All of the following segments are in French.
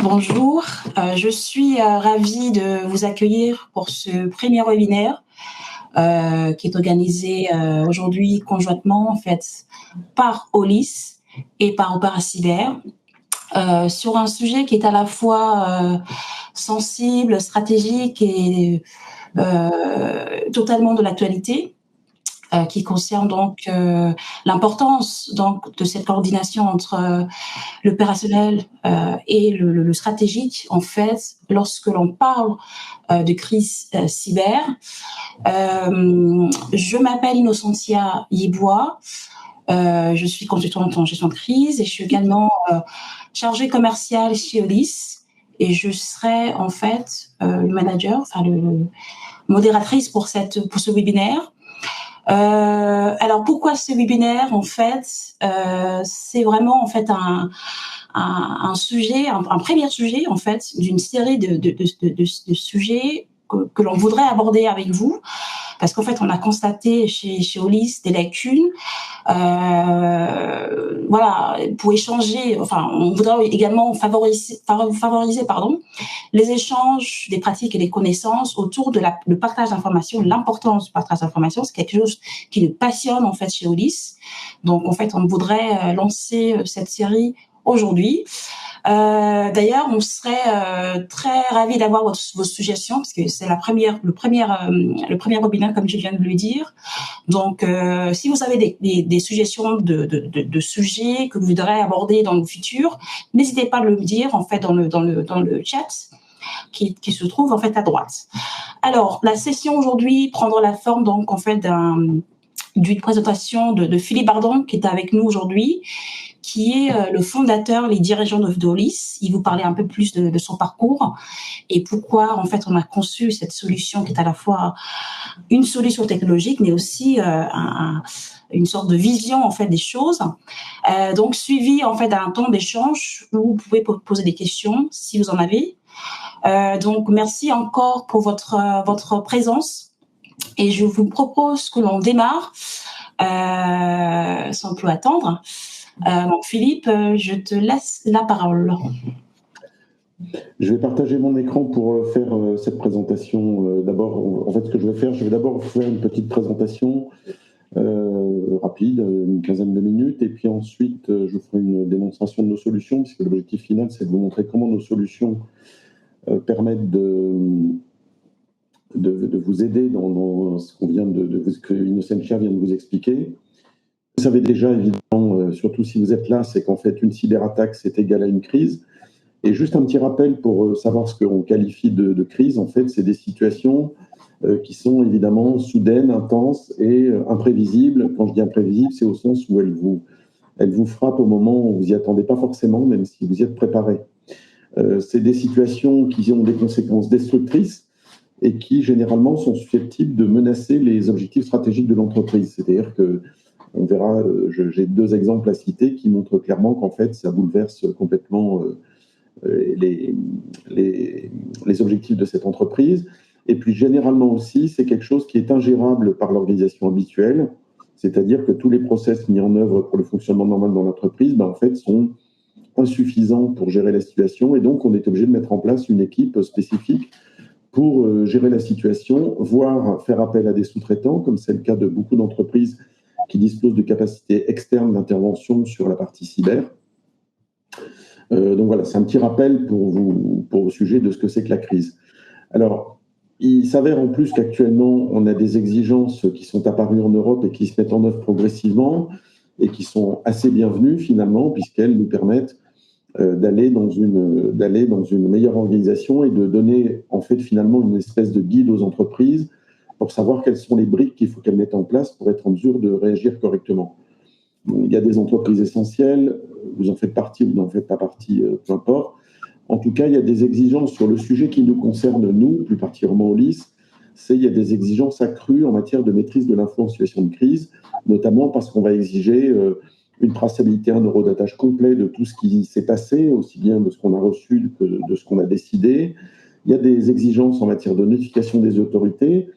Bonjour, je suis ravie de vous accueillir pour ce premier webinaire qui est organisé aujourd'hui conjointement en fait par OLIS et par Opera Cyber sur un sujet qui est à la fois sensible, stratégique et totalement de l'actualité. Qui concerne donc l'importance donc de cette coordination entre l'opérationnel et le stratégique en fait lorsque l'on parle de crise cyber. Je m'appelle Innocentia Yebois, je suis consultante en gestion de crise et je suis également chargée commerciale chez OLIS et je serai en fait le manager, enfin le modératrice pour ce webinaire. Alors pourquoi ce webinaire en fait c'est vraiment en fait un sujet, un premier sujet en fait d'une série de sujets que l'on voudrait aborder avec vous, parce qu'en fait on a constaté chez OLIS des lacunes, voilà, pour échanger. Enfin, on voudrait également favoriser les échanges des pratiques et des connaissances autour de le partage d'informations, l'importance du partage d'informations. C'est quelque chose qui nous passionne en fait chez OLIS. Donc en fait on voudrait lancer cette série aujourd'hui. D'ailleurs, on serait très ravis d'avoir vos suggestions, parce que c'est le premier webinaire, comme je viens de le dire. Donc, si vous avez des suggestions de sujets que vous voudrez aborder dans le futur, n'hésitez pas à le dire en fait dans le chat qui se trouve en fait à droite. Alors, la session aujourd'hui prendra la forme donc en fait d'une présentation de Philippe Bardon qui est avec nous aujourd'hui, qui est le fondateur, les dirigeants d'OLIS. Il vous parlait un peu plus de son parcours et pourquoi en fait on a conçu cette solution qui est à la fois une solution technologique, mais aussi une sorte de vision en fait des choses. Donc suivi en fait d'un temps d'échange où vous pouvez poser des questions si vous en avez. Donc merci encore pour votre présence et je vous propose que l'on démarre sans plus attendre. Donc Philippe, je te laisse la parole. Je vais partager mon écran pour faire cette présentation. D'abord, en fait, ce que je vais faire, je vais d'abord faire une petite présentation rapide, une quinzaine de minutes, et puis ensuite, je ferai une démonstration de nos solutions, puisque l'objectif final, c'est de vous montrer comment nos solutions permettent de vous aider dans ce que Innocentia vient de vous expliquer. Vous savez déjà, évidemment, surtout si vous êtes là, c'est qu'en fait, une cyberattaque, c'est égal à une crise. Et juste un petit rappel pour savoir ce qu'on qualifie de crise, en fait, c'est des situations qui sont évidemment soudaines, intenses et imprévisibles. Quand je dis imprévisibles, c'est au sens où elles vous frappent au moment où vous n'y attendez pas forcément, même si vous y êtes préparé. C'est des situations qui ont des conséquences destructrices et qui, généralement, sont susceptibles de menacer les objectifs stratégiques de l'entreprise. C'est-à-dire que on verra, j'ai deux exemples à citer qui montrent clairement qu'en fait, ça bouleverse complètement les objectifs de cette entreprise. Et puis, généralement aussi, c'est quelque chose qui est ingérable par l'organisation habituelle, c'est-à-dire que tous les process mis en œuvre pour le fonctionnement normal dans l'entreprise, en fait, sont insuffisants pour gérer la situation. Et donc, on est obligé de mettre en place une équipe spécifique pour gérer la situation, voire faire appel à des sous-traitants, comme c'est le cas de beaucoup d'entreprises qui disposent de capacités externes d'intervention sur la partie cyber. Donc voilà, c'est un petit rappel pour au sujet de ce que c'est que la crise. Alors, il s'avère en plus qu'actuellement, on a des exigences qui sont apparues en Europe et qui se mettent en œuvre progressivement et qui sont assez bienvenues finalement, puisqu'elles nous permettent d'aller dans une meilleure organisation et de donner en fait finalement une espèce de guide aux entreprises pour savoir quelles sont les briques qu'il faut qu'elles mettent en place pour être en mesure de réagir correctement. Il y a des entreprises essentielles, vous en faites partie ou vous n'en faites pas partie, peu importe. En tout cas, il y a des exigences sur le sujet qui nous concerne, nous, plus particulièrement OLIS, il y a des exigences accrues en matière de maîtrise de l'info en situation de crise, notamment parce qu'on va exiger une traçabilité, un eurodatage complet de tout ce qui s'est passé, aussi bien de ce qu'on a reçu que de ce qu'on a décidé. Il y a des exigences en matière de notification des autorités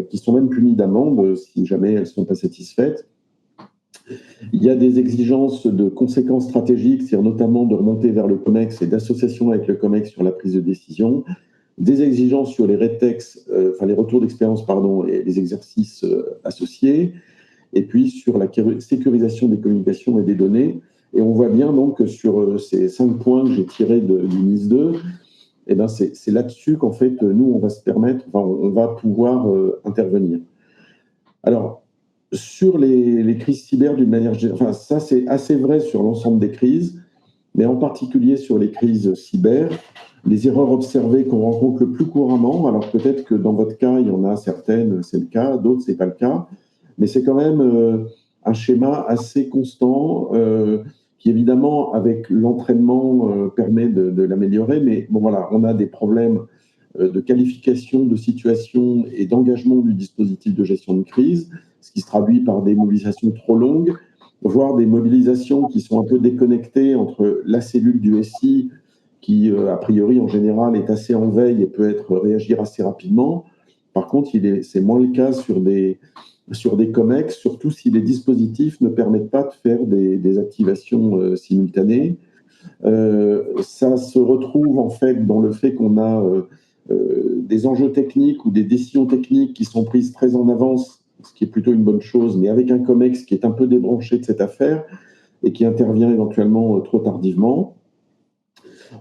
qui sont même punies d'amende si jamais elles ne sont pas satisfaites. Il y a des exigences de conséquences stratégiques, c'est-à-dire notamment de remonter vers le COMEX et d'association avec le COMEX sur la prise de décision, des exigences sur les RETEX, les retours d'expérience, et les exercices associés, et puis sur la sécurisation des communications et des données. Et on voit bien donc que sur ces 5 points que j'ai tirés du NIS 2, eh ben c'est là-dessus qu'en fait, nous, on va se permettre, on va pouvoir intervenir. Alors, sur les crises cyber d'une manière générale, ça c'est assez vrai sur l'ensemble des crises, mais en particulier sur les crises cyber, les erreurs observées qu'on rencontre le plus couramment, alors peut-être que dans votre cas, il y en a certaines, c'est le cas, d'autres, c'est pas le cas, mais c'est quand même un schéma assez constant qui, évidemment, avec l'entraînement, permet de l'améliorer, mais bon, voilà, on a des problèmes de qualification de situation et d'engagement du dispositif de gestion de crise, ce qui se traduit par des mobilisations trop longues, voire des mobilisations qui sont un peu déconnectées entre la cellule du SI, qui, a priori, en général, est assez en veille et peut réagir assez rapidement. Par contre, c'est moins le cas sur des COMEX, surtout si les dispositifs ne permettent pas de faire des activations simultanées. Ça se retrouve en fait dans le fait qu'on a des enjeux techniques ou des décisions techniques qui sont prises très en avance, ce qui est plutôt une bonne chose, mais avec un COMEX qui est un peu débranché de cette affaire et qui intervient éventuellement trop tardivement.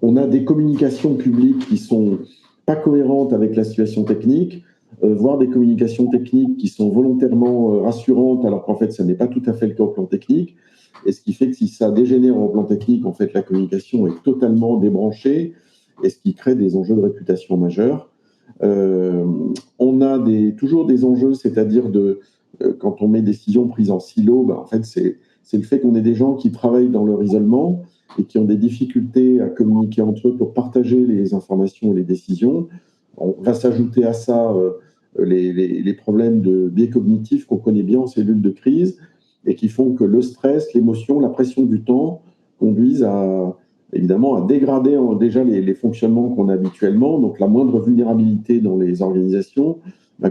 On a des communications publiques qui sont pas cohérentes avec la situation technique, voire des communications techniques qui sont volontairement rassurantes, alors qu'en fait, ça n'est pas tout à fait le cas au plan technique. Et ce qui fait que si ça dégénère au plan technique, en fait, la communication est totalement débranchée, et ce qui crée des enjeux de réputation majeurs. On a toujours des enjeux, c'est-à-dire quand on met des décisions prises en silo, en fait, c'est le fait qu'on ait des gens qui travaillent dans leur isolement et qui ont des difficultés à communiquer entre eux pour partager les informations et les décisions. On va s'ajouter à ça les problèmes de biais cognitifs qu'on connaît bien en cellules de crise et qui font que le stress, l'émotion, la pression du temps conduisent évidemment à dégrader déjà les fonctionnements qu'on a habituellement. Donc la moindre vulnérabilité dans les organisations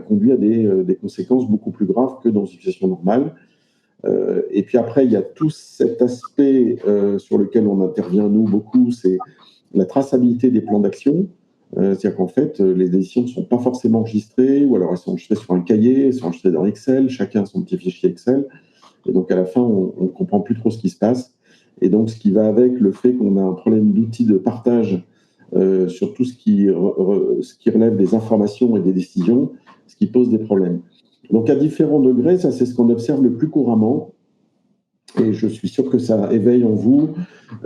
conduit à des conséquences beaucoup plus graves que dans une situation normale. Et puis après, il y a tout cet aspect sur lequel on intervient, nous, beaucoup, c'est la traçabilité des plans d'action. C'est-à-dire qu'en fait, les décisions ne sont pas forcément enregistrées, ou alors elles sont enregistrées sur un cahier, elles sont enregistrées dans Excel, chacun a son petit fichier Excel. Et donc, à la fin, on ne comprend plus trop ce qui se passe. Et donc, ce qui va avec le fait qu'on a un problème d'outils de partage sur tout ce qui relève des informations et des décisions, ce qui pose des problèmes. Donc, à différents degrés, ça, c'est ce qu'on observe le plus couramment. Et je suis sûr que ça éveille en vous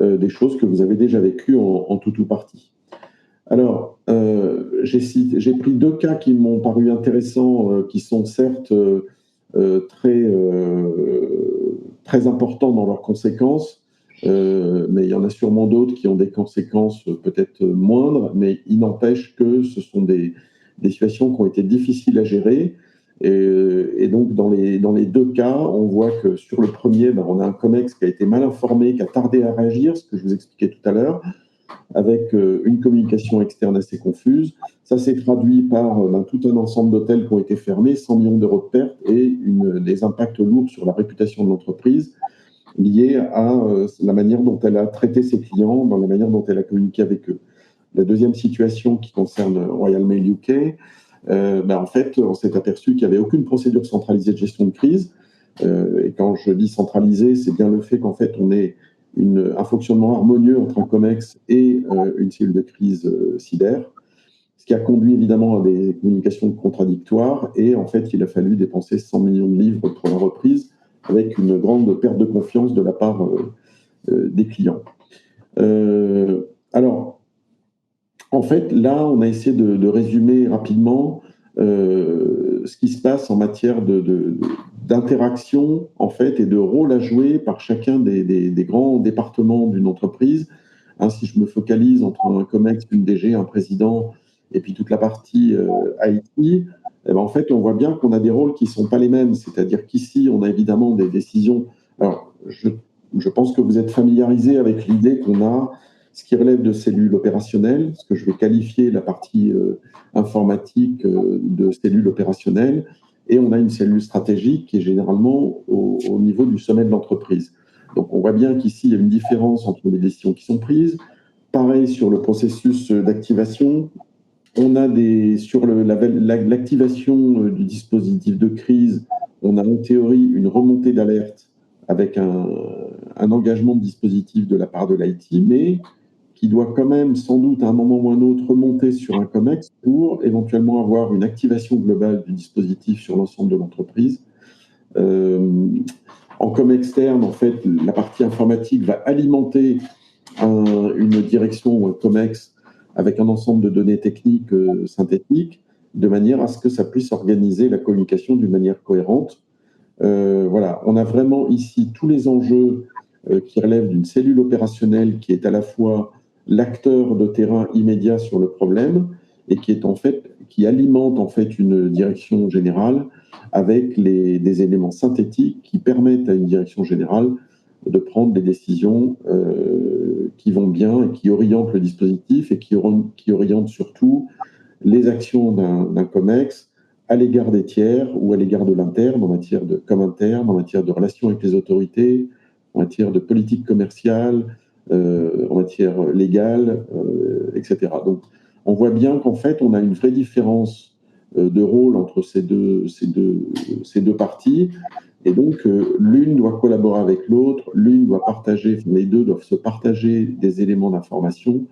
des choses que vous avez déjà vécues en tout ou partie. Alors, j'ai pris 2 cas qui m'ont paru intéressants, qui sont certes très importants dans leurs conséquences, mais il y en a sûrement d'autres qui ont des conséquences peut-être moindres, mais il n'empêche que ce sont des situations qui ont été difficiles à gérer. Et donc, dans les 2 cas, on voit que sur le premier, on a un COMEX qui a été mal informé, qui a tardé à réagir, ce que je vous expliquais tout à l'heure, avec une communication externe assez confuse. Ça s'est traduit par tout un ensemble d'hôtels qui ont été fermés, 100 millions d'euros de pertes et des impacts lourds sur la réputation de l'entreprise liés à la manière dont elle a traité ses clients, dans la manière dont elle a communiqué avec eux. La deuxième situation qui concerne Royal Mail UK, en fait, on s'est aperçu qu'il n'y avait aucune procédure centralisée de gestion de crise. Et quand je dis centralisée, c'est bien le fait qu'en fait, on ait un fonctionnement harmonieux entre un COMEX et une cellule de crise cyber, ce qui a conduit évidemment à des communications contradictoires. Et en fait, il a fallu dépenser 100 millions de livres pour la reprise, avec une grande perte de confiance de la part des clients. Alors, en fait, là, on a essayé de résumer rapidement ce qui se passe en matière d'interaction, en fait, et de rôle à jouer par chacun des grands départements d'une entreprise. Si je me focalise entre un COMEX, une DG, un président, et puis toute la partie IT, en fait, on voit bien qu'on a des rôles qui ne sont pas les mêmes. C'est-à-dire qu'ici, on a évidemment des décisions. Alors, je pense que vous êtes familiarisés avec l'idée qu'on a ce qui relève de cellules opérationnelles, ce que je vais qualifier la partie informatique de cellules opérationnelles, et on a une cellule stratégique qui est généralement au niveau du sommet de l'entreprise. Donc on voit bien qu'ici, il y a une différence entre les décisions qui sont prises. Pareil sur le processus d'activation. On a sur l'activation du dispositif de crise, on a en théorie une remontée d'alerte avec un engagement de dispositif de la part de l'IT, mais qui doit quand même, sans doute, à un moment ou un autre, remonter sur un COMEX pour éventuellement avoir une activation globale du dispositif sur l'ensemble de l'entreprise. En com externe, en fait, la partie informatique va alimenter une direction ou un COMEX avec un ensemble de données techniques synthétiques, de manière à ce que ça puisse organiser la communication d'une manière cohérente. Voilà, on a vraiment ici tous les enjeux qui relèvent d'une cellule opérationnelle qui est à la fois l'acteur de terrain immédiat sur le problème et qui alimente en fait une direction générale avec des éléments synthétiques qui permettent à une direction générale de prendre des décisions qui vont bien et qui orientent le dispositif et qui orientent surtout les actions d'un COMEX à l'égard des tiers ou à l'égard de l'interne, en matière de com interne, en matière de relations avec les autorités, en matière de politique commerciale, en matière légale, etc. Donc, on voit bien qu'en fait, on a une vraie différence de rôle entre ces deux parties. Et donc, l'une doit collaborer avec l'autre, les deux doivent se partager des éléments d'information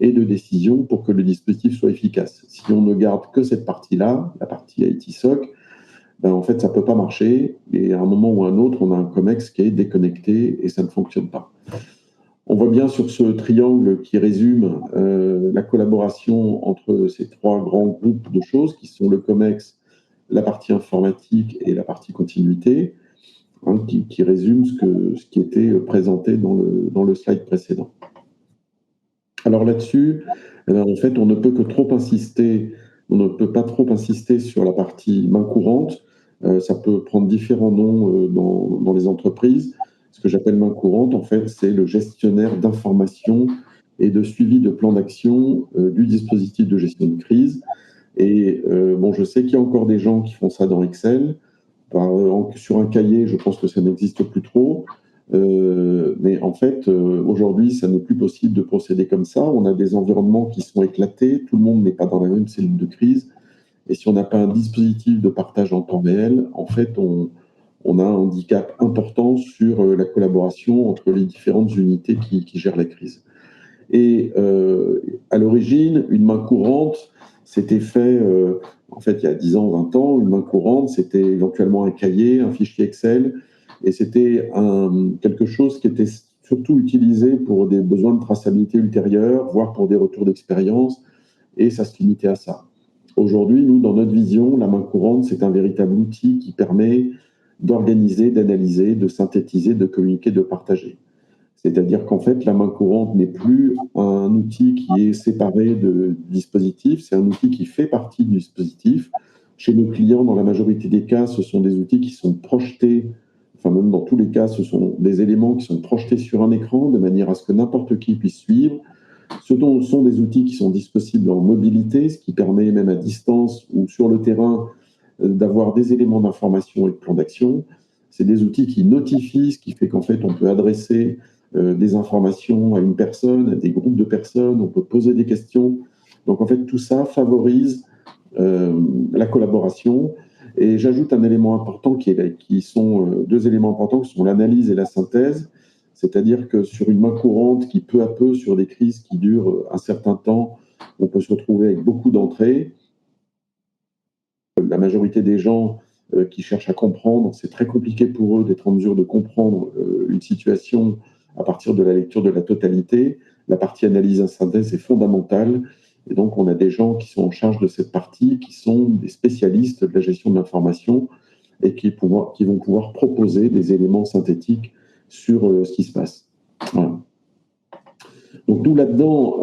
et de décision pour que le dispositif soit efficace. Si on ne garde que cette partie-là, la partie IT-SOC, ben en fait, ça ne peut pas marcher. Et à un moment ou à un autre, on a un COMEX qui est déconnecté et ça ne fonctionne pas. On voit bien sur ce triangle qui résume la collaboration entre ces trois grands groupes de choses qui sont le COMEX, la partie informatique et la partie continuité, hein, qui résume ce qui était présenté dans le slide précédent. Alors là-dessus, en fait, on ne peut pas trop insister sur la partie main courante. Ça peut prendre différents noms dans les entreprises. Ce que j'appelle main courante, en fait, c'est le gestionnaire d'information et de suivi de plan d'action du dispositif de gestion de crise. Et bon, je sais qu'il y a encore des gens qui font ça dans Excel. Sur un cahier, je pense que ça n'existe plus trop. Mais en fait, aujourd'hui, ça n'est plus possible de procéder comme ça. On a des environnements qui sont éclatés. Tout le monde n'est pas dans la même cellule de crise. Et si on n'a pas un dispositif de partage en temps réel, en fait, on a un handicap important sur la collaboration entre les différentes unités qui gèrent la crise. Et à l'origine, une main courante, c'était fait, en fait, il y a 10 ans, 20 ans, une main courante, c'était éventuellement un cahier, un fichier Excel, et c'était quelque chose qui était surtout utilisé pour des besoins de traçabilité ultérieure, voire pour des retours d'expérience, et ça se limitait à ça. Aujourd'hui, nous, dans notre vision, la main courante, c'est un véritable outil qui permet d'organiser, d'analyser, de synthétiser, de communiquer, de partager. C'est-à-dire qu'en fait, la main courante n'est plus un outil qui est séparé du dispositif, c'est un outil qui fait partie du dispositif. Chez nos clients, dans la majorité des cas, ce sont des outils qui sont projetés, enfin même dans tous les cas, ce sont des éléments qui sont projetés sur un écran de manière à ce que n'importe qui puisse suivre. Ce sont des outils qui sont disponibles en mobilité, ce qui permet même à distance ou sur le terrain d'avoir des éléments d'information et de plan d'action. C'est des outils qui notifient, ce qui fait qu'en fait, on peut adresser des informations à une personne, à des groupes de personnes, on peut poser des questions. Donc en fait, tout ça favorise la collaboration. Et j'ajoute un élément important qui sont deux éléments importants, qui sont l'analyse et la synthèse. C'est-à-dire que sur une main courante qui, peu à peu, sur des crises qui durent un certain temps, on peut se retrouver avec beaucoup d'entrées. La majorité des gens qui cherchent à comprendre, c'est très compliqué pour eux d'être en mesure de comprendre une situation à partir de la lecture de la totalité. La partie analyse et synthèse est fondamentale. Et donc, on a des gens qui sont en charge de cette partie, qui sont des spécialistes de la gestion de l'information et qui vont pouvoir proposer des éléments synthétiques sur ce qui se passe. Voilà. Donc, nous, là-dedans,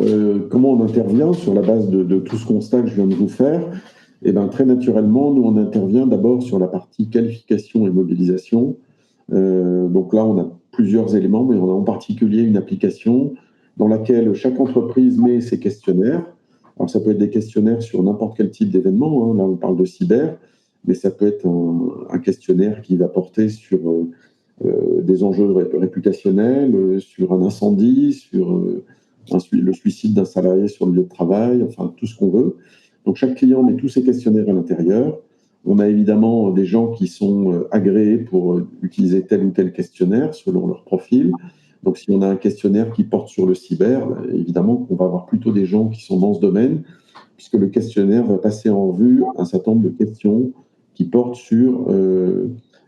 comment on intervient sur la base de tout ce constat que je viens de vous faire? Eh bien, très naturellement, nous, on intervient d'abord sur la partie qualification et mobilisation. Donc là, on a plusieurs éléments, mais on a en particulier une application dans laquelle chaque entreprise met ses questionnaires. Alors, ça peut être des questionnaires sur n'importe quel type d'événement. Hein. Là, on parle de cyber. mais ça peut être un questionnaire qui va porter sur des enjeux réputationnels, sur un incendie, sur le suicide d'un salarié sur le lieu de travail, enfin tout ce qu'on veut. Donc chaque client met tous ses questionnaires à l'intérieur. On a évidemment des gens qui sont agréés pour utiliser tel ou tel questionnaire selon leur profil. Donc si on a un questionnaire qui porte sur le cyber, évidemment qu'on va avoir plutôt des gens qui sont dans ce domaine, puisque le questionnaire va passer en revue un certain nombre de questions qui portent sur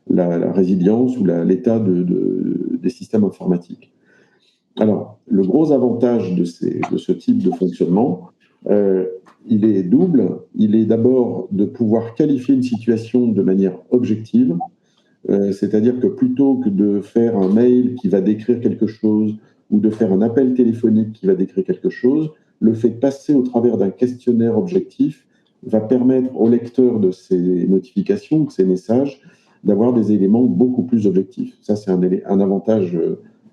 la résilience ou l'état des systèmes informatiques. Alors, le gros avantage de ce type de fonctionnement, il est double. Il est d'abord de pouvoir qualifier une situation de manière objective, c'est-à-dire que plutôt que de faire un mail qui va décrire quelque chose ou de faire un appel téléphonique qui va décrire quelque chose, le fait de passer au travers d'un questionnaire objectif va permettre au lecteur de ces notifications, de ces messages, d'avoir des éléments beaucoup plus objectifs. Ça, c'est un avantage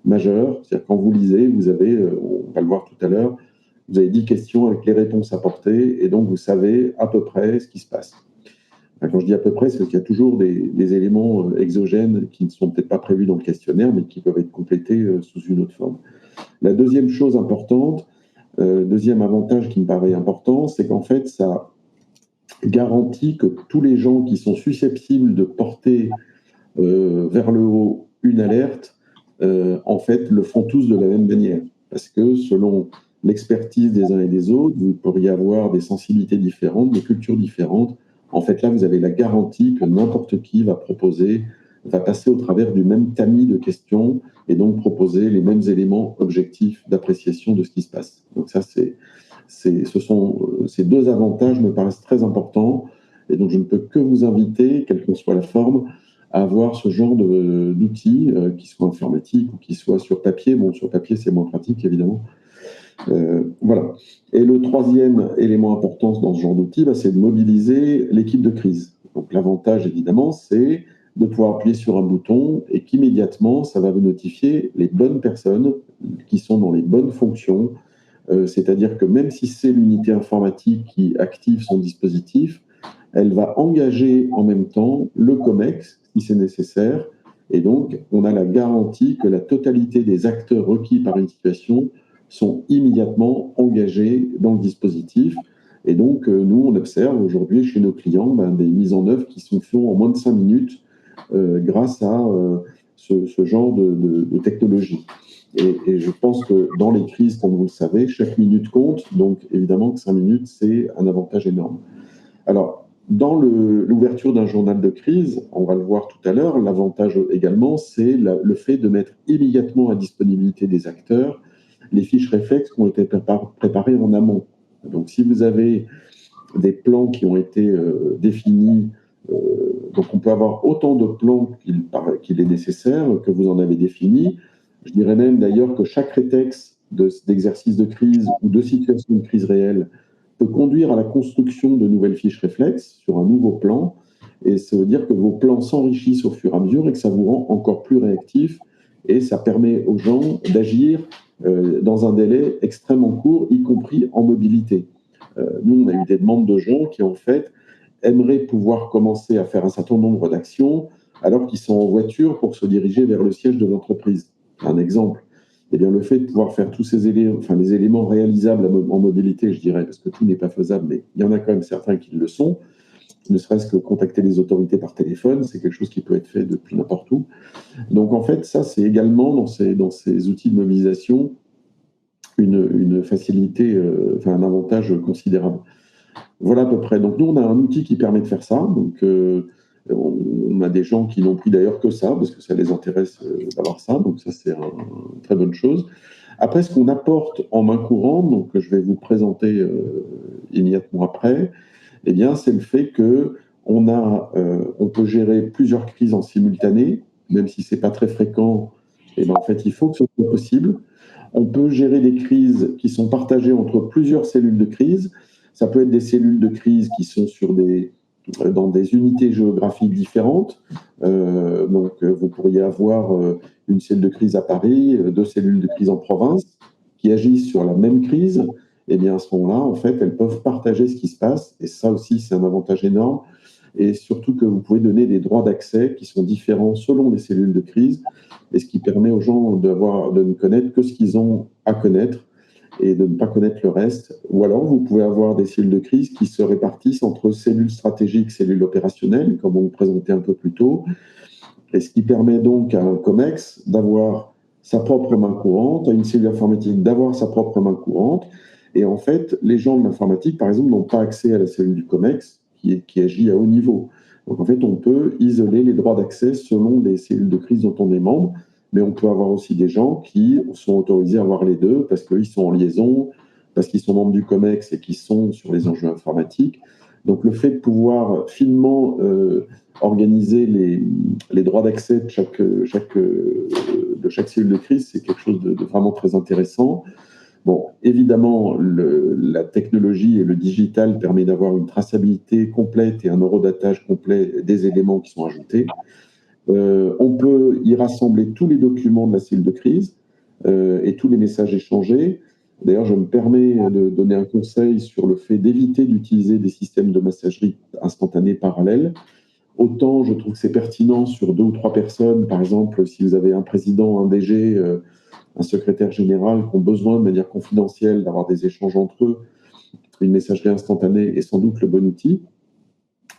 majeur. C'est-à-dire quand vous lisez, vous avez, on va le voir tout à l'heure, vous avez 10 questions avec les réponses apportées, et donc vous savez à peu près ce qui se passe. Quand je dis à peu près, c'est qu'il y a toujours des éléments exogènes qui ne sont peut-être pas prévus dans le questionnaire, mais qui peuvent être complétés sous une autre forme. La deuxième chose importante, deuxième avantage qui me paraît important, c'est qu'en fait, ça garantit que tous les gens qui sont susceptibles de porter vers le haut une alerte, en fait, le font tous de la même manière. Parce que selon l'expertise des uns et des autres, vous pourriez avoir des sensibilités différentes, des cultures différentes. En fait, là, vous avez la garantie que n'importe qui va passer au travers du même tamis de questions et donc proposer les mêmes éléments objectifs d'appréciation de ce qui se passe. Donc ça, ces deux avantages me paraissent très importants. Et donc, je ne peux que vous inviter, quelle que soit la forme, à avoir ce genre d'outils, qui soient informatiques ou qui soient sur papier. Bon, sur papier, c'est moins pratique, évidemment. Voilà. Et le troisième élément important dans ce genre d'outil, c'est de mobiliser l'équipe de crise. Donc l'avantage, évidemment, c'est de pouvoir appuyer sur un bouton et qu'immédiatement, ça va vous notifier les bonnes personnes qui sont dans les bonnes fonctions. C'est-à-dire que même si c'est l'unité informatique qui active son dispositif, elle va engager en même temps le COMEX, si c'est nécessaire. Et donc, on a la garantie que la totalité des acteurs requis par une situation sont immédiatement engagés dans le dispositif. Et donc, nous, on observe aujourd'hui chez nos clients des mises en œuvre qui sont faites en moins de 5 minutes grâce à ce genre de technologie. Et je pense que dans les crises, comme vous le savez, chaque minute compte. Donc, évidemment que 5 minutes, c'est un avantage énorme. Alors, dans l'ouverture d'un journal de crise, on va le voir tout à l'heure, l'avantage également, c'est le fait de mettre immédiatement à disponibilité des acteurs les fiches réflexes qui ont été préparées en amont. Donc, si vous avez des plans qui ont été définis, donc on peut avoir autant de plans qu'il est nécessaire, que vous en avez définis. Je dirais même d'ailleurs que chaque rétexte d'exercice de crise ou de situation de crise réelle peut conduire à la construction de nouvelles fiches réflexes sur un nouveau plan. Et ça veut dire que vos plans s'enrichissent au fur et à mesure et que ça vous rend encore plus réactif. Et ça permet aux gens d'agir dans un délai extrêmement court, y compris en mobilité. Nous, on a eu des demandes de gens qui, en fait, aimeraient pouvoir commencer à faire un certain nombre d'actions alors qu'ils sont en voiture pour se diriger vers le siège de l'entreprise. Un exemple. Eh bien, le fait de pouvoir faire tous ces éléments, enfin les éléments réalisables en mobilité, je dirais, parce que tout n'est pas faisable, mais il y en a quand même certains qui le sont, ne serait-ce que contacter les autorités par téléphone, c'est quelque chose qui peut être fait depuis n'importe où. Donc, en fait, ça, c'est également dans ces outils de mobilisation une facilité, un avantage considérable. Voilà à peu près. Donc, nous, on a un outil qui permet de faire ça. Donc, on a des gens qui n'ont pris d'ailleurs que ça, parce que ça les intéresse d'avoir ça. Donc, ça, c'est une très bonne chose. Après, ce qu'on apporte en main courante, donc que je vais vous présenter immédiatement après, eh bien, c'est le fait qu'on peut gérer plusieurs crises en simultané, même si ce n'est pas très fréquent. Eh bien, en fait, il faut que ce soit possible. On peut gérer des crises qui sont partagées entre plusieurs cellules de crise. Ça peut être des cellules de crise qui sont dans des unités géographiques différentes. Donc, vous pourriez avoir une cellule de crise à Paris, 2 cellules de crise en province qui agissent sur la même crise. Eh bien, à ce moment-là, en fait, elles peuvent partager ce qui se passe. Et ça aussi, c'est un avantage énorme. et surtout que vous pouvez donner des droits d'accès qui sont différents selon les cellules de crise, et ce qui permet aux gens de ne connaître que ce qu'ils ont à connaître et de ne pas connaître le reste. Ou alors, vous pouvez avoir des cellules de crise qui se répartissent entre cellules stratégiques, cellules opérationnelles, comme on vous présentait un peu plus tôt, et ce qui permet donc à un COMEX d'avoir sa propre main courante, à une cellule informatique d'avoir sa propre main courante. Et en fait, les gens de l'informatique, par exemple, n'ont pas accès à la cellule du COMEX qui agit à haut niveau. Donc en fait, on peut isoler les droits d'accès selon les cellules de crise dont on est membre, mais on peut avoir aussi des gens qui sont autorisés à avoir les deux parce qu'ils sont en liaison, parce qu'ils sont membres du COMEX et qu'ils sont sur les enjeux informatiques. Donc le fait de pouvoir finement organiser les droits d'accès de chaque cellule de crise, c'est quelque chose de vraiment très intéressant. Bon, évidemment, la technologie et le digital permet d'avoir une traçabilité complète et un horodatage complet des éléments qui sont ajoutés. On peut y rassembler tous les documents de la cellule de crise et tous les messages échangés. D'ailleurs, je me permets de donner un conseil sur le fait d'éviter d'utiliser des systèmes de messagerie instantanée parallèles. Autant je trouve que c'est pertinent sur 2 ou 3 personnes, par exemple, si vous avez un président, un DG, un secrétaire général qui ont besoin de manière confidentielle d'avoir des échanges entre eux, une messagerie instantanée est sans doute le bon outil.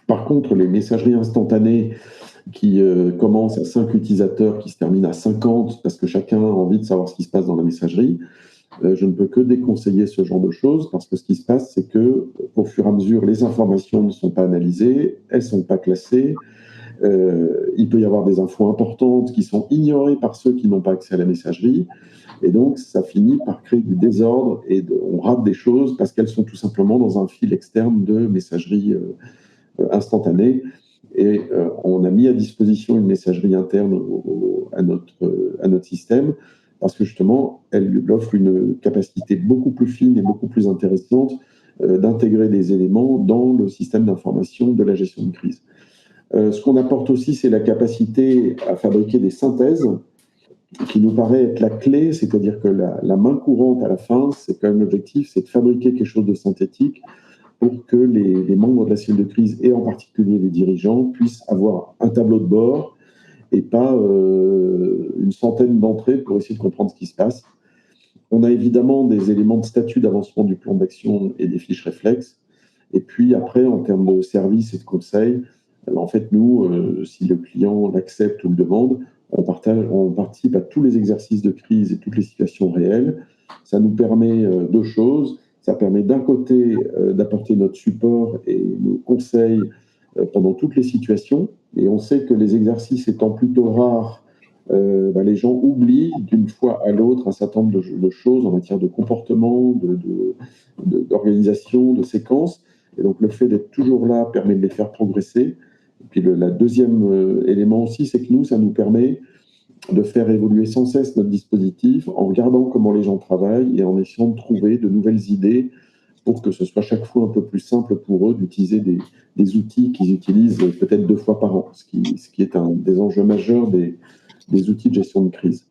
Par contre, les messageries instantanées qui commencent à 5 utilisateurs, qui se terminent à 50, parce que chacun a envie de savoir ce qui se passe dans la messagerie, je ne peux que déconseiller ce genre de choses, parce que ce qui se passe, c'est que, au fur et à mesure, les informations ne sont pas analysées, elles ne sont pas classées, il peut y avoir des infos importantes qui sont ignorées par ceux qui n'ont pas accès à la messagerie, et donc ça finit par créer du désordre, et on rate des choses parce qu'elles sont tout simplement dans un fil externe de messagerie instantanée. Et on a mis à disposition une messagerie interne à notre système, parce que justement, elle offre une capacité beaucoup plus fine et beaucoup plus intéressante d'intégrer des éléments dans le système d'information de la gestion de crise. Ce qu'on apporte aussi, c'est la capacité à fabriquer des synthèses, qui nous paraît être la clé, c'est-à-dire que la main courante à la fin, c'est quand même l'objectif, c'est de fabriquer quelque chose de synthétique pour que les membres de la cellule de crise, et en particulier les dirigeants, puissent avoir un tableau de bord et pas une centaine d'entrées pour essayer de comprendre ce qui se passe. On a évidemment des éléments de statut d'avancement du plan d'action et des fiches réflexes. Et puis après, en termes de services et de conseils, en fait, nous, si le client l'accepte ou le demande, on participe à tous les exercices de crise et toutes les situations réelles. Ça nous permet 2 choses. Ça permet d'un côté d'apporter notre support et nos conseils pendant toutes les situations. Et on sait que les exercices étant plutôt rares, les gens oublient d'une fois à l'autre un certain nombre de choses en matière de comportement, d'organisation, de séquence. Et donc le fait d'être toujours là permet de les faire progresser. Et puis la deuxième élément aussi, c'est que nous, ça nous permet de faire évoluer sans cesse notre dispositif en regardant comment les gens travaillent et en essayant de trouver de nouvelles idées pour que ce soit chaque fois un peu plus simple pour eux d'utiliser des outils qu'ils utilisent peut-être 2 fois par an, ce qui est un des enjeux majeurs des outils de gestion de crise.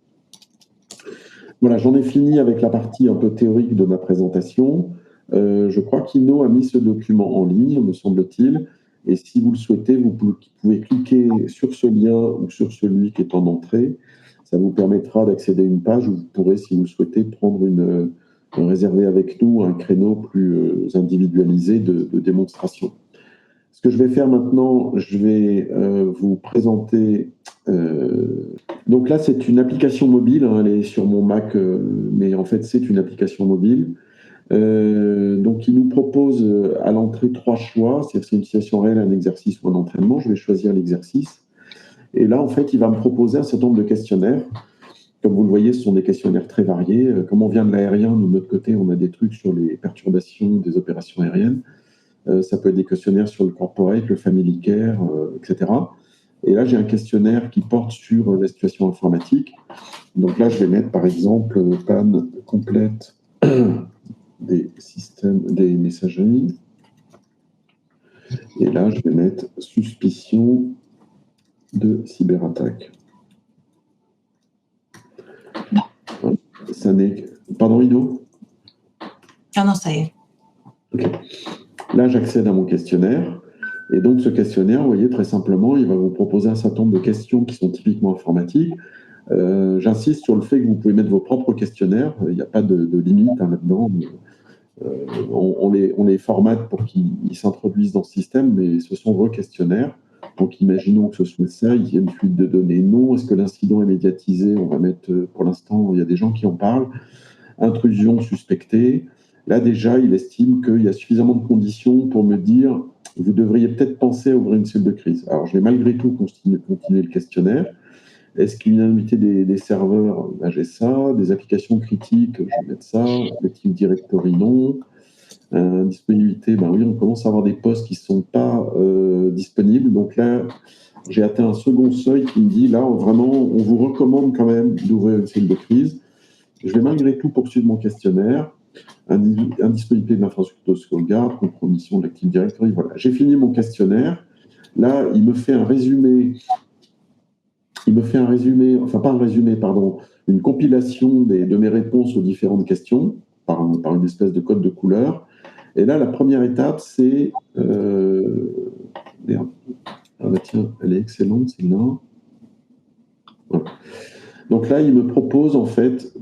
Voilà, j'en ai fini avec la partie un peu théorique de ma présentation. Je crois qu'Inno a mis ce document en ligne, me semble-t-il, et si vous le souhaitez, vous pouvez cliquer sur ce lien ou sur celui qui est en entrée. Ça vous permettra d'accéder à une page où vous pourrez, si vous le souhaitez, réserver avec nous un créneau plus individualisé de démonstration. Ce que je vais faire maintenant, je vais vous présenter... donc là, c'est une application mobile, hein, elle est sur mon Mac, mais en fait, c'est une application mobile. Donc, il nous propose à l'entrée 3 choix, c'est-à-dire que c'est une situation réelle, un exercice ou un entraînement. Je vais choisir l'exercice. Et là, en fait, il va me proposer un certain nombre de questionnaires. Comme vous le voyez, ce sont des questionnaires très variés. Comme on vient de l'aérien, nous, de notre côté, on a des trucs sur les perturbations des opérations aériennes. Ça peut être des questionnaires sur le corporate, le family care, etc. Et là, j'ai un questionnaire qui porte sur la situation informatique. Donc là, je vais mettre, par exemple, panne complète des systèmes, des messageries. Et là, je vais mettre suspicion de cyberattaque. Ça n'est... Pardon, Ido ? Ah non, ça y est. Okay. Là, j'accède à mon questionnaire. Et donc, ce questionnaire, vous voyez, très simplement, il va vous proposer un certain nombre de questions qui sont typiquement informatiques. J'insiste sur le fait que vous pouvez mettre vos propres questionnaires. Il n'y a pas de limite là-dedans. On les formate pour qu'ils s'introduisent dans ce système, mais ce sont vos questionnaires. Donc, imaginons que ce soit ça, il y a une fuite de données. Non, est-ce que l'incident est médiatisé? On va mettre, pour l'instant, il y a des gens qui en parlent. Intrusion suspectée. Là, déjà, il estime qu'il y a suffisamment de conditions pour me dire vous devriez peut-être penser à ouvrir une cellule de crise. Alors, je vais malgré tout continuer le questionnaire. Est-ce qu'il y a une unité des serveurs? Ben, j'ai ça. Des applications critiques, je vais mettre ça. Active Directory, non. Disponibilité, ben oui, on commence à avoir des postes qui ne sont pas disponibles. Donc là, j'ai atteint un second seuil qui me dit, là, vraiment, on vous recommande quand même d'ouvrir une cellule de crise. Je vais malgré tout poursuivre mon questionnaire. Indisponibilité de l'infrastructure de sauvegarde, compromission de l'Active Directory. Voilà, j'ai fini mon questionnaire. Là, il me fait un résumé. Enfin pas un résumé, pardon, une compilation de mes réponses aux différentes questions par une espèce de code de couleur. Et là, la première étape, c'est... Merde. Ah bah tiens, elle est excellente, celle-là. Voilà. Donc là, il me propose en fait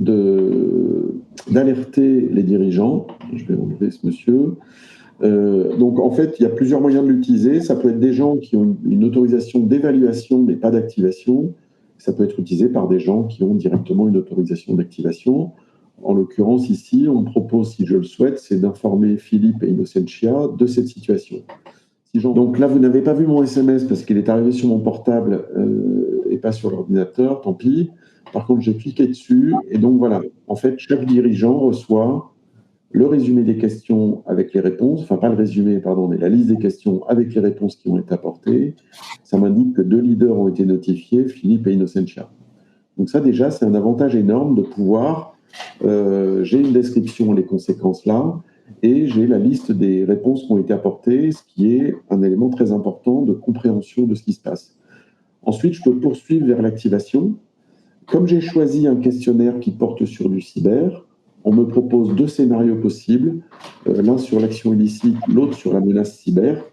d'alerter les dirigeants. Je vais enlever ce monsieur. Donc en fait, il y a plusieurs moyens de l'utiliser. Ça peut être des gens qui ont une autorisation d'évaluation mais pas d'activation. Ça peut être utilisé par des gens qui ont directement une autorisation d'activation. En l'occurrence, ici, on me propose, si je le souhaite, c'est d'informer Philippe et Innocentia de cette situation. Donc là, vous n'avez pas vu mon SMS parce qu'il est arrivé sur mon portable et pas sur l'ordinateur, tant pis. Par contre, j'ai cliqué dessus et donc voilà. En fait, chaque dirigeant reçoit le résumé des questions avec les réponses, enfin pas le résumé, pardon, mais la liste des questions avec les réponses qui ont été apportées. Ça m'indique que 2 leaders ont été notifiés, Philippe et Innocentia. Donc ça déjà, c'est un avantage énorme de pouvoir, j'ai une description, les conséquences là, et j'ai la liste des réponses qui ont été apportées, ce qui est un élément très important de compréhension de ce qui se passe. Ensuite, je peux poursuivre vers l'activation. Comme j'ai choisi un questionnaire qui porte sur du cyber, on me propose 2 scénarios possibles, l'un sur l'action illicite, l'autre sur la menace cyber.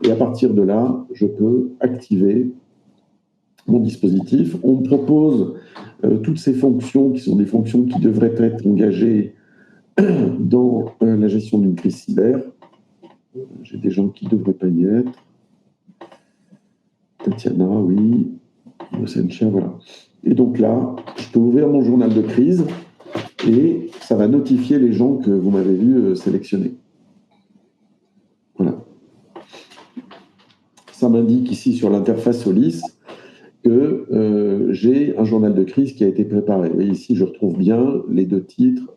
Et à partir de là, je peux activer mon dispositif. On me propose toutes ces fonctions qui sont des fonctions qui devraient être engagées dans la gestion d'une crise cyber. J'ai des gens qui ne devraient pas y être. Tatiana, oui. Innocentia, voilà. Et donc là, je peux ouvrir mon journal de crise et ça va notifier les gens que vous m'avez vu sélectionner. Voilà. Ça m'indique ici sur l'interface Solis que j'ai un journal de crise qui a été préparé. Et ici, je retrouve bien les 2 titres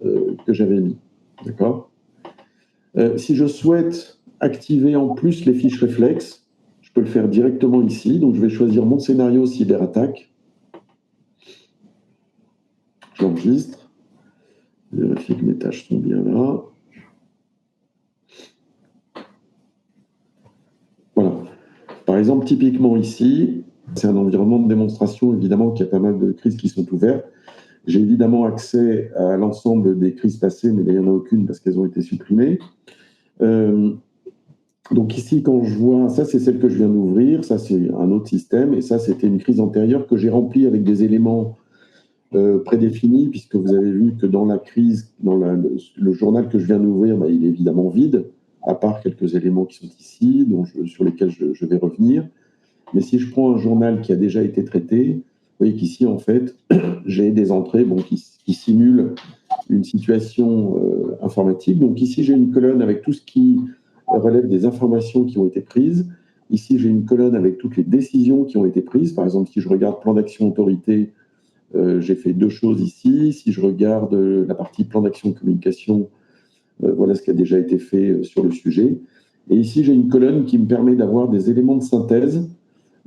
que j'avais mis. D'accord ? Si je souhaite activer en plus les fiches réflexes, je peux le faire directement ici. Donc, je vais choisir mon scénario cyberattaque. J'enregistre. Vérifier que mes tâches sont bien là. Voilà. Par exemple, typiquement ici, c'est un environnement de démonstration, évidemment, qu'il y a pas mal de crises qui sont ouvertes. J'ai évidemment accès à l'ensemble des crises passées, mais il n'y en a aucune parce qu'elles ont été supprimées. Donc ici, quand je vois, ça c'est celle que je viens d'ouvrir, ça c'est un autre système, et ça c'était une crise antérieure que j'ai remplie avec des éléments prédéfinis, puisque vous avez vu que dans la crise, dans le journal que je viens d'ouvrir, bah, il est évidemment vide, à part quelques éléments qui sont ici, sur lesquels je vais revenir. Mais si je prends un journal qui a déjà été traité, vous voyez qu'ici, en fait, j'ai des entrées qui simulent une situation informatique. Donc ici, j'ai une colonne avec tout ce qui relève des informations qui ont été prises. Ici, j'ai une colonne avec toutes les décisions qui ont été prises. Par exemple, si je regarde plan d'action autorité, j'ai fait 2 choses ici. Si je regarde la partie plan d'action communication, voilà ce qui a déjà été fait sur le sujet. Et ici, j'ai une colonne qui me permet d'avoir des éléments de synthèse.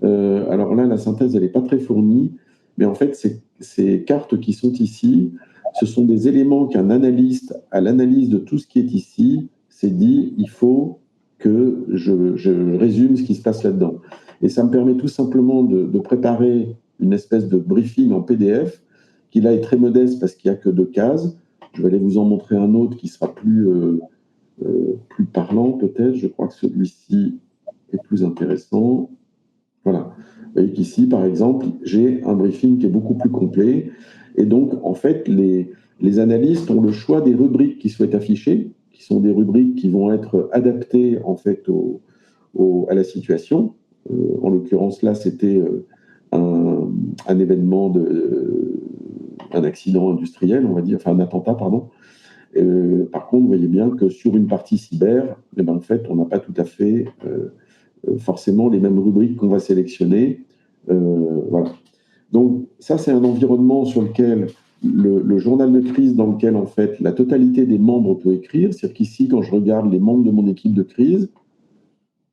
Alors là, la synthèse, elle n'est pas très fournie, mais en fait, ces cartes qui sont ici, ce sont des éléments qu'un analyste, à l'analyse de tout ce qui est ici, s'est dit, il faut que je résume ce qui se passe là-dedans. Et ça me permet tout simplement de préparer une espèce de briefing en PDF, qui là est très modeste parce qu'il n'y a que 2 cases. Je vais aller vous en montrer un autre qui sera plus parlant peut-être. Je crois que celui-ci... est plus intéressant. Voilà. Vous voyez qu'ici, par exemple, j'ai un briefing qui est beaucoup plus complet. Et donc, en fait, les analystes ont le choix des rubriques qui souhaitent afficher, qui sont des rubriques qui vont être adaptées, en fait, à la situation. En l'occurrence, là, c'était un événement, un accident industriel, on va dire, enfin un attentat, pardon. Par contre, vous voyez bien que sur une partie cyber, eh ben, en fait, on n'a pas tout à fait forcément les mêmes rubriques qu'on va sélectionner. Voilà. Donc ça, c'est un environnement sur lequel le journal de crise dans lequel en fait la totalité des membres peut écrire. C'est-à-dire qu'ici, quand je regarde les membres de mon équipe de crise,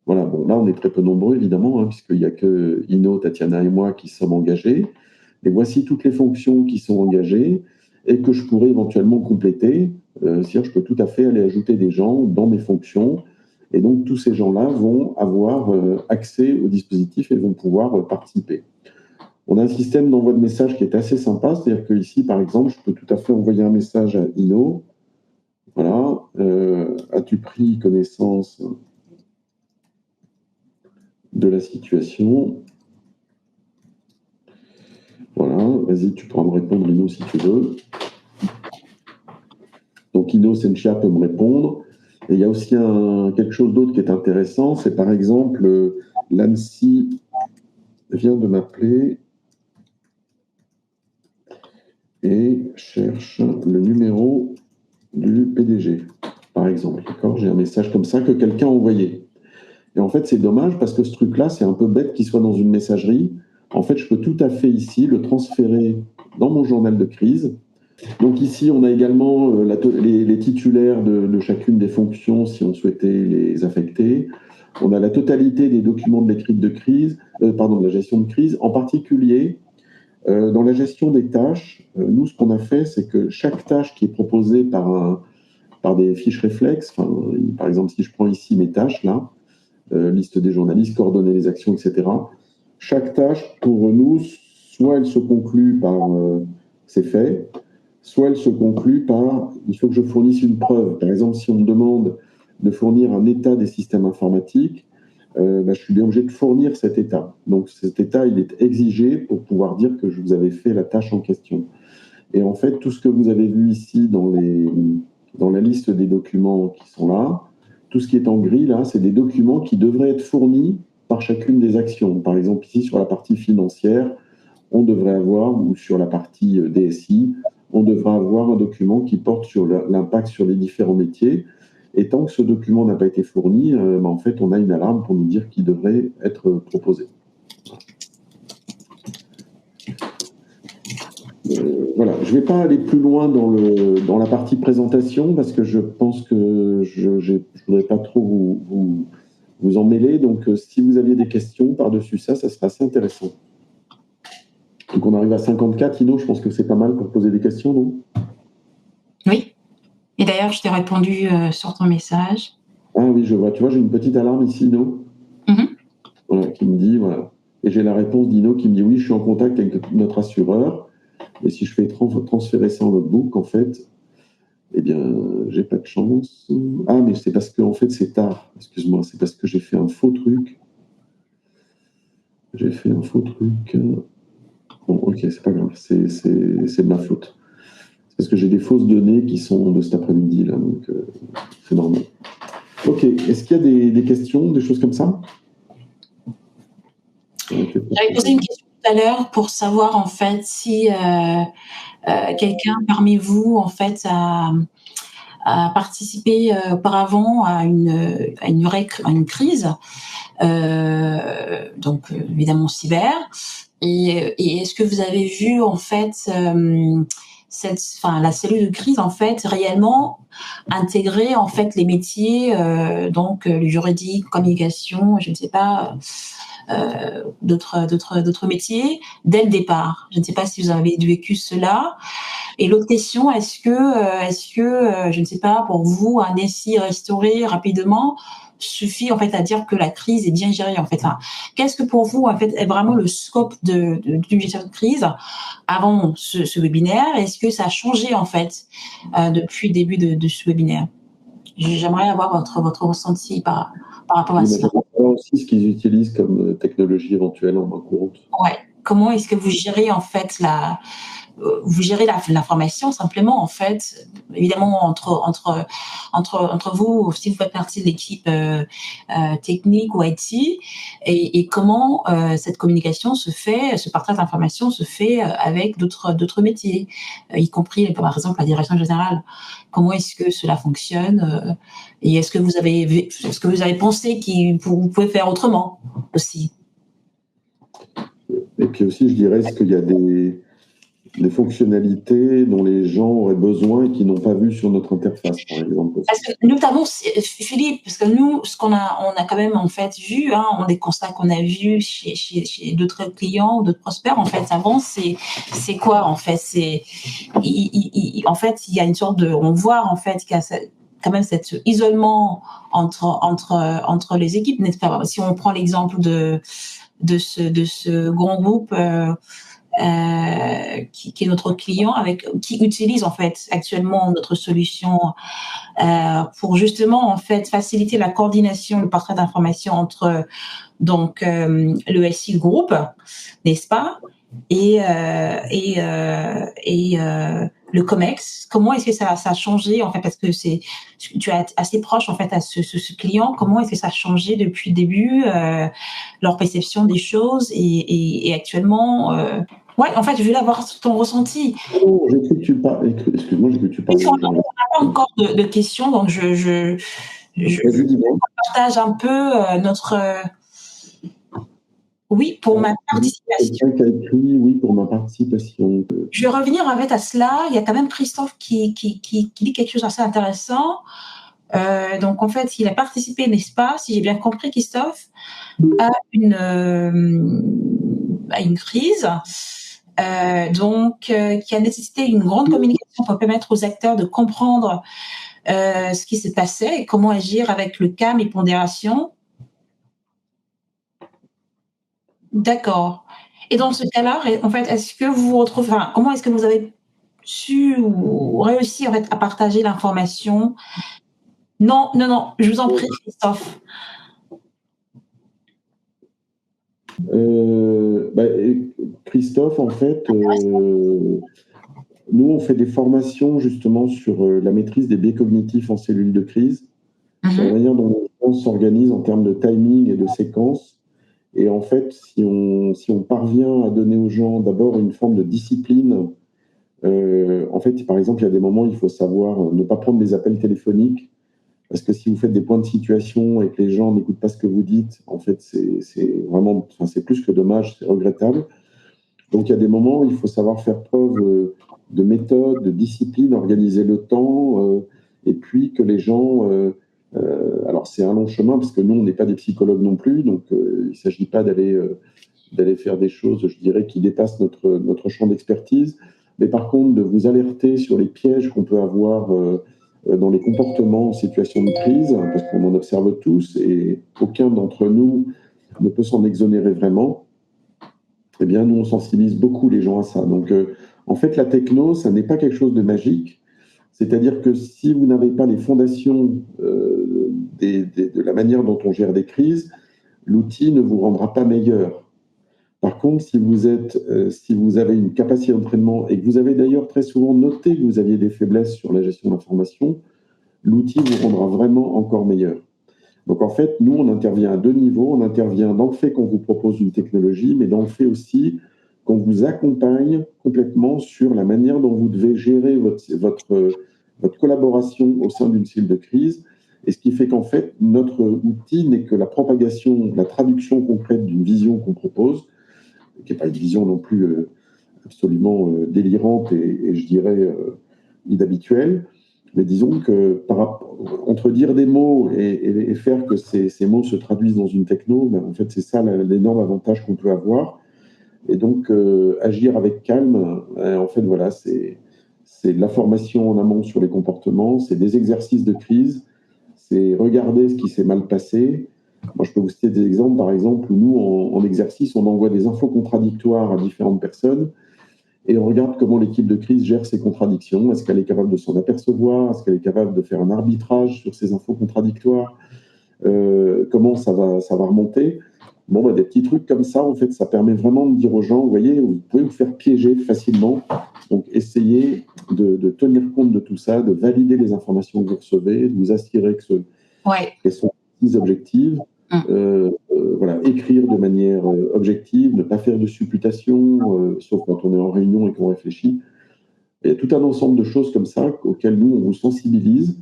voilà, bon, là on est très peu nombreux évidemment, hein, puisqu'il n'y a que Ino, Tatiana et moi qui sommes engagés. Et voici toutes les fonctions qui sont engagées et que je pourrais éventuellement compléter. C'est-à-dire que je peux tout à fait aller ajouter des gens dans mes fonctions. Et donc, tous ces gens-là vont avoir accès au dispositif et vont pouvoir participer. On a un système d'envoi de messages qui est assez sympa. C'est-à-dire qu'ici, par exemple, je peux tout à fait envoyer un message à Ino. Voilà. As-tu pris connaissance de la situation? Voilà. Vas-y, tu pourras me répondre, Ino, si tu veux. Donc, Ino Senchia peut me répondre. Et il y a aussi quelque chose d'autre qui est intéressant, c'est par exemple, l'ANSSI vient de m'appeler et cherche le numéro du PDG, par exemple. D'accord ? J'ai un message comme ça que quelqu'un a envoyé. Et en fait, c'est dommage parce que ce truc-là, c'est un peu bête qu'il soit dans une messagerie. En fait, je peux tout à fait ici le transférer dans mon journal de crise. Donc ici, on a également les titulaires de chacune des fonctions si on souhaitait les affecter. On a la totalité des documents de l'écrite de crise, de la gestion de crise. En particulier, dans la gestion des tâches, nous, ce qu'on a fait, c'est que chaque tâche qui est proposée par des fiches réflexes, par exemple, si je prends ici mes tâches, là, liste des journalistes, coordonner les actions, etc., chaque tâche, pour nous, soit elle se conclut par c'est fait, soit elle se conclut par il faut que je fournisse une preuve. Par exemple, si on me demande de fournir un état des systèmes informatiques, je suis bien obligé de fournir cet état. Donc cet état, il est exigé pour pouvoir dire que je vous avais fait la tâche en question. Et en fait, tout ce que vous avez vu ici dans la liste des documents qui sont là, tout ce qui est en gris là, c'est des documents qui devraient être fournis par chacune des actions. Par exemple, ici, sur la partie financière, on devrait avoir, ou sur la partie DSI, on devra avoir un document qui porte sur l'impact sur les différents métiers. Et tant que ce document n'a pas été fourni, en fait, on a une alarme pour nous dire qu'il devrait être proposé. Voilà, je ne vais pas aller plus loin dans la partie présentation parce que je pense que je ne voudrais pas trop vous emmêler. Donc, si vous aviez des questions par-dessus ça sera assez intéressant. Donc, on arrive à 54. Ino, je pense que c'est pas mal pour poser des questions, non ? Oui. Et d'ailleurs, je t'ai répondu sur ton message. Ah oui, je vois. Tu vois, j'ai une petite alarme ici, Ino, voilà, qui me dit, voilà. Et j'ai la réponse d'Ino qui me dit, oui, je suis en contact avec notre assureur. Et si je fais transférer ça en notebook, en fait, eh bien, j'ai pas de chance. Ah, mais c'est parce que, en fait, c'est tard. Excuse-moi, c'est parce que j'ai fait un faux truc. J'ai fait un faux truc. Bon, ok, c'est pas grave, c'est de ma faute. C'est parce que j'ai des fausses données qui sont de cet après-midi, là, donc c'est normal. Ok, est-ce qu'il y a des questions, des choses comme ça ? J'avais posé une question tout à l'heure pour savoir, en fait, si quelqu'un parmi vous, en fait, a participé auparavant à une crise, donc évidemment cyber. Et est-ce que vous avez vu en fait la cellule de crise en fait réellement intégrer en fait les métiers, donc le juridique, communication, je ne sais pas, d'autres métiers dès le départ. Je ne sais pas si vous avez vécu cela. Et l'autre question, est-ce que je ne sais pas, pour vous, un SI restauré rapidement suffit en fait à dire que la crise est bien gérée en fait. Enfin, qu'est-ce que pour vous en fait est vraiment le scope d'une gestion de crise avant ce webinaire? Est-ce que ça a changé en fait depuis le début de ce webinaire? J'aimerais avoir votre ressenti par rapport à ça. aussi ce qu'ils utilisent comme technologie éventuelle en main courante. Ouais. Comment est-ce que vous gérez en fait vous gérez l'information simplement en fait, évidemment entre vous, si vous faites partie de l'équipe technique ou IT, et comment cette communication se fait, ce partage d'informations se fait avec d'autres métiers, y compris par exemple la direction générale. Comment est-ce que cela fonctionne et est-ce que vous avez pensé vous pouvez faire autrement aussi? Et puis aussi, je dirais, est-ce qu'il y a des fonctionnalités dont les gens auraient besoin et qui n'ont pas vu sur notre interface, par exemple. Parce que notamment, Philippe, parce que nous, on a quand même en fait vu, des constats qu'on a vus chez d'autres clients ou d'autres prospects, en fait, avant, c'est quoi, en fait, en fait, il y a une sorte on voit, en fait, qu'il y a quand même cet isolement entre les équipes, n'est-ce pas? Si on prend l'exemple de ce grand groupe, qui est notre client, qui utilise en fait actuellement notre solution pour justement en fait faciliter la coordination, le partage d'informations entre donc le SI groupe, n'est-ce pas, et le COMEX. Comment est-ce que ça a changé en fait, parce que tu es assez proche en fait à ce client. Comment est-ce que ça a changé depuis le début, leur perception des choses et actuellement ouais, en fait, je voulais avoir ton ressenti. Oh, j'ai cru que tu parlais. Excuse-moi, j'ai cru que tu parlais. On n'a pas encore de questions, donc je partage un peu notre. Oui, pour ma participation. Quelqu'un qui a écrit oui pour ma participation. Je vais revenir en fait à cela. Il y a quand même Christophe qui dit quelque chose d'assez intéressant. Donc en fait, il a participé, n'est-ce pas, si j'ai bien compris, Christophe, à une crise. Qui a nécessité une grande communication pour permettre aux acteurs de comprendre ce qui se passait et comment agir avec le calme et pondération. D'accord. Et dans ce cas-là, en fait, est-ce que vous vous retrouvez, comment est-ce que vous avez su ou réussi en fait à partager l'information? Non, je vous en prie, Christophe. Christophe, en fait, nous, on fait des formations justement sur la maîtrise des biais cognitifs en cellules de crise, sur la manière dont on s'organise en termes de timing et de séquence. Et en fait, si on parvient à donner aux gens d'abord une forme de discipline, en fait, par exemple, il y a des moments où il faut savoir ne pas prendre des appels téléphoniques, parce que si vous faites des points de situation et que les gens n'écoutent pas ce que vous dites, en fait, c'est vraiment, c'est plus que dommage, c'est regrettable. Donc, il y a des moments où il faut savoir faire preuve de méthode, de discipline, organiser le temps, et puis que les gens... alors, c'est un long chemin, parce que nous, on n'est pas des psychologues non plus, donc il ne s'agit pas d'aller faire des choses, je dirais, qui dépassent notre champ d'expertise. Mais par contre, de vous alerter sur les pièges qu'on peut avoir dans les comportements en situation de crise, parce qu'on en observe tous, et aucun d'entre nous ne peut s'en exonérer vraiment. Eh bien, nous, on sensibilise beaucoup les gens à ça. Donc, en fait, la techno, ça n'est pas quelque chose de magique. C'est-à-dire que si vous n'avez pas les fondations de la manière dont on gère des crises, l'outil ne vous rendra pas meilleur. Par contre, si vous avez une capacité d'entraînement et que vous avez d'ailleurs très souvent noté que vous aviez des faiblesses sur la gestion d'information, l'outil vous rendra vraiment encore meilleur. Donc en fait, nous, on intervient à deux niveaux. On intervient dans le fait qu'on vous propose une technologie, mais dans le fait aussi qu'on vous accompagne complètement sur la manière dont vous devez gérer votre collaboration au sein d'une cellule de crise. Et ce qui fait qu'en fait, notre outil n'est que la propagation, la traduction concrète d'une vision qu'on propose, qui n'est pas une vision non plus absolument délirante et je dirais inhabituelle. Mais disons que entre dire des mots et faire que ces mots se traduisent dans une techno, en fait, c'est ça l'énorme avantage qu'on peut avoir. Et donc, agir avec calme, en fait, voilà, c'est de la formation en amont sur les comportements, c'est des exercices de crise, c'est regarder ce qui s'est mal passé. Moi, je peux vous citer des exemples, par exemple, où nous, en exercice, on envoie des infos contradictoires à différentes personnes et on regarde comment l'équipe de crise gère ces contradictions. Est-ce qu'elle est capable de s'en apercevoir? Est-ce qu'elle est capable de faire un arbitrage sur ces infos contradictoires? comment ça va remonter. Bon, des petits trucs comme ça, en fait, ça permet vraiment de dire aux gens, vous voyez, vous pouvez vous faire piéger facilement. Donc, essayez de tenir compte de tout ça, de valider les informations que vous recevez, de vous assurer qu'elles sont objectives. Voilà, écrire de manière objective, ne pas faire de supputations, sauf quand on est en réunion et qu'on réfléchit. Il y a tout un ensemble de choses comme ça auxquelles nous, on vous sensibilise.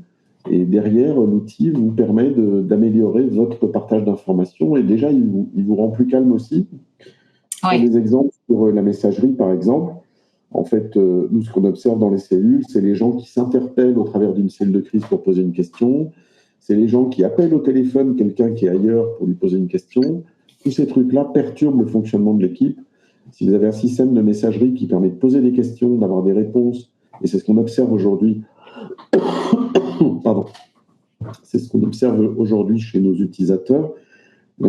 Et derrière, l'outil vous permet d'améliorer votre partage d'informations. Et déjà, il vous rend plus calme aussi. Oui. Des exemples sur la messagerie, par exemple. En fait, nous, ce qu'on observe dans les cellules, c'est les gens qui s'interpellent au travers d'une cellule de crise pour poser une question. C'est les gens qui appellent au téléphone quelqu'un qui est ailleurs pour lui poser une question. Tous ces trucs-là perturbent le fonctionnement de l'équipe. Si vous avez un système de messagerie qui permet de poser des questions, d'avoir des réponses, et c'est ce qu'on observe aujourd'hui, pardon, c'est ce qu'on observe aujourd'hui chez nos utilisateurs,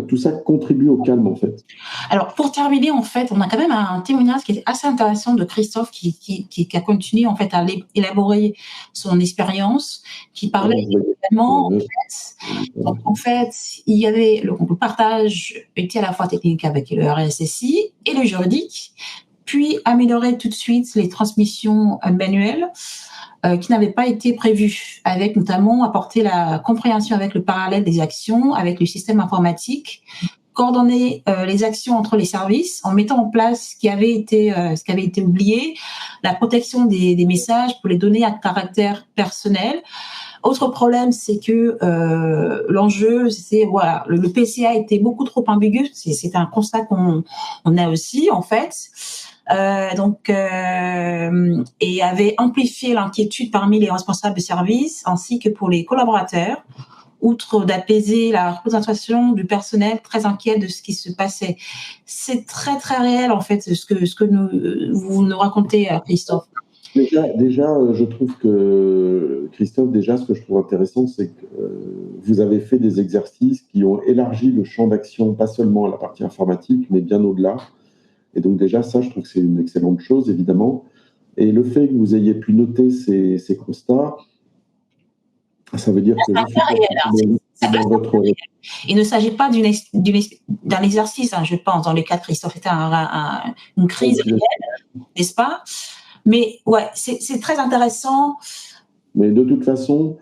tout ça contribue au calme, en fait. Alors, pour terminer, en fait, on a quand même un témoignage qui est assez intéressant de Christophe qui a continué, en fait, à élaborer son expérience, qui parlait également, en fait, il y avait le partage était à la fois technique avec le RSSI et le juridique, puis améliorer tout de suite les transmissions manuelles qui n'avaient pas été prévues, avec notamment apporter la compréhension avec le parallèle des actions, avec le système informatique, coordonner les actions entre les services en mettant en place ce qui avait été oublié, la protection des messages pour les données à caractère personnel. Autre problème, c'est que l'enjeu, c'est voilà, le PCA était beaucoup trop ambigu. C'est un constat qu'on a aussi en fait. Et avait amplifié l'inquiétude parmi les responsables de service ainsi que pour les collaborateurs, outre d'apaiser la représentation du personnel très inquiet de ce qui se passait. C'est très très réel en fait ce que vous nous racontez, Christophe. Déjà, je trouve que, Christophe, ce que je trouve intéressant, c'est que vous avez fait des exercices qui ont élargi le champ d'action, pas seulement à la partie informatique, mais bien au-delà. Et donc déjà, ça, je trouve que c'est une excellente chose, évidemment. Et le fait que vous ayez pu noter ces constats, ça veut dire que dans votre... Il ne s'agit pas d'un exercice, hein, je pense, dans le cas de Christophe, c'était une crise réelle, n'est-ce pas? Mais ouais, c'est très intéressant. Mais de toute façon,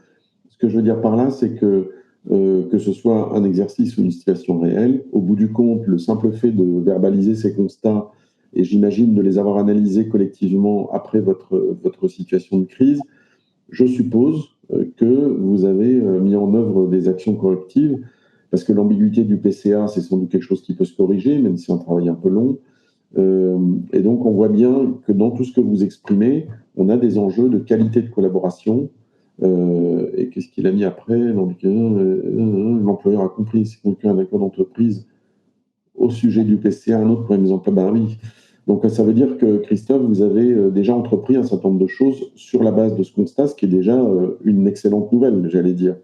ce que je veux dire par là, c'est que ce soit un exercice ou une situation réelle, au bout du compte, le simple fait de verbaliser ces constats, et j'imagine de les avoir analysés collectivement après votre situation de crise, je suppose que vous avez mis en œuvre des actions correctives, parce que l'ambiguïté du PCA, c'est sans doute quelque chose qui peut se corriger, même si c'est un travail un peu long. Et donc, on voit bien que dans tout ce que vous exprimez, on a des enjeux de qualité de collaboration. Et qu'est-ce qu'il a mis après? L'employeur a compris, c'est conclu un accord d'entreprise au sujet du PCA, un autre pour une mise en place. Ben oui. Donc, ça veut dire que, Christophe, vous avez déjà entrepris un certain nombre de choses sur la base de ce constat, ce qui est déjà une excellente nouvelle, j'allais dire.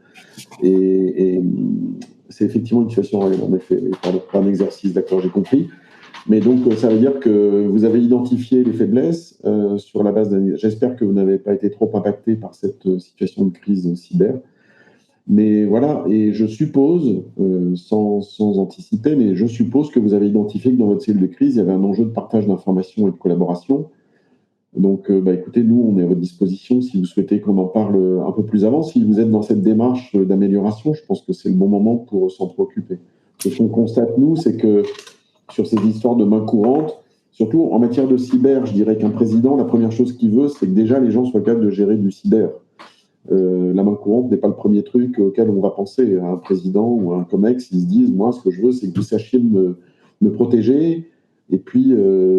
Et c'est effectivement une situation réelle, en effet, pas un exercice, d'accord, j'ai compris. Mais donc, ça veut dire que vous avez identifié les faiblesses sur la base d'un... J'espère que vous n'avez pas été trop impacté par cette situation de crise cyber. Mais voilà, et je suppose, sans anticiper, mais je suppose que vous avez identifié que dans votre cellule de crise, il y avait un enjeu de partage d'informations et de collaboration. Donc, écoutez, nous, on est à votre disposition si vous souhaitez qu'on en parle un peu plus avant. Si vous êtes dans cette démarche d'amélioration, je pense que c'est le bon moment pour s'en préoccuper. Ce qu'on constate, nous, c'est que sur ces histoires de main courante, surtout en matière de cyber, je dirais qu'un président, la première chose qu'il veut, c'est que déjà les gens soient capables de gérer du cyber. La main courante n'est pas le premier truc auquel on va penser. Un président ou un COMEX, ils se disent, moi, ce que je veux, c'est que vous sachiez me protéger et puis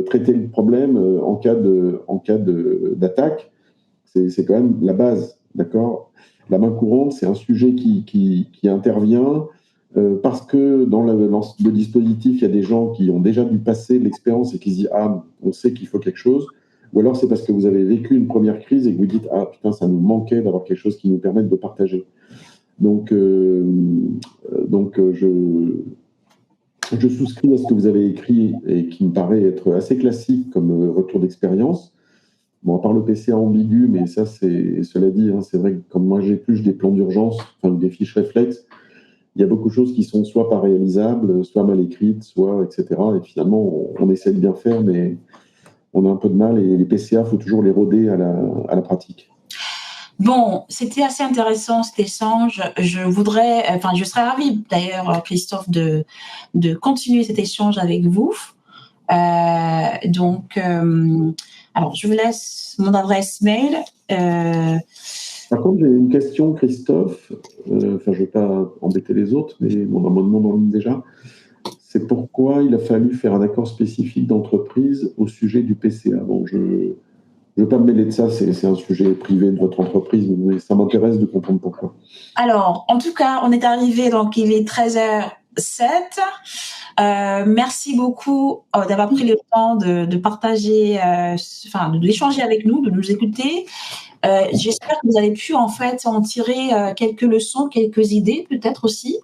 traiter le problème en cas d'attaque. C'est quand même la base, d'accord? La main courante, c'est un sujet qui intervient parce que dans le dispositif, il y a des gens qui ont déjà dû passer l'expérience et qui se disent, ah, on sait qu'il faut quelque chose. Ou alors c'est parce que vous avez vécu une première crise et que vous dites, ah putain, ça nous manquait d'avoir quelque chose qui nous permette de partager. Donc je souscris à ce que vous avez écrit et qui me paraît être assez classique comme retour d'expérience. Bon, à part le PCA ambigu, mais ça, cela dit, hein, c'est vrai que comme moi j'épluche des plans d'urgence, enfin des fiches réflexes, il y a beaucoup de choses qui sont soit pas réalisables, soit mal écrites, soit etc. Et finalement, on essaie de bien faire, mais on a un peu de mal. Et les PCA, il faut toujours les roder à la pratique. Bon, c'était assez intéressant cet échange. Je serais ravie d'ailleurs, Christophe, de continuer cet échange avec vous. Alors, je vous laisse mon adresse mail. Par contre, j'ai une question, Christophe. Je ne vais pas embêter les autres, mais mon amendement en ligne déjà. C'est pourquoi il a fallu faire un accord spécifique d'entreprise au sujet du PCA. Bon, je ne veux pas me mêler de ça, c'est un sujet privé de votre entreprise, mais ça m'intéresse de comprendre pourquoi. Alors, en tout cas, on est arrivé, donc il est 13h07. Merci beaucoup d'avoir pris le temps de partager, d'échanger avec nous, de nous écouter. J'espère que vous avez pu en fait en tirer quelques leçons, quelques idées peut-être aussi,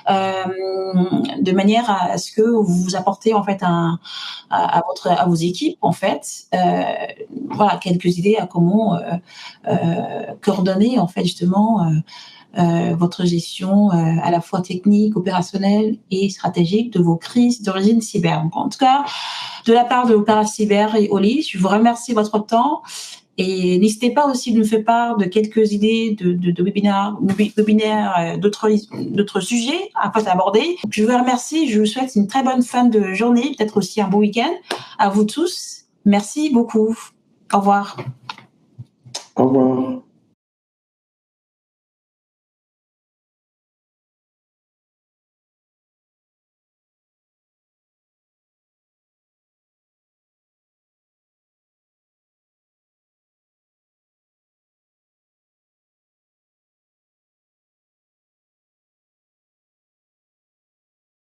de manière à ce que vous apportez en fait à vos équipes en fait, voilà, quelques idées à comment coordonner en fait justement votre gestion à la fois technique, opérationnelle et stratégique de vos crises d'origine cyber. Donc, en tout cas, de la part de Opéra Cyber et Oli, je vous remercie de votre temps. Et n'hésitez pas aussi de nous faire part de quelques idées de webinaires, d'autres sujets à aborder. Je vous remercie, je vous souhaite une très bonne fin de journée, peut-être aussi un beau week-end à vous tous. Merci beaucoup. Au revoir. Au revoir.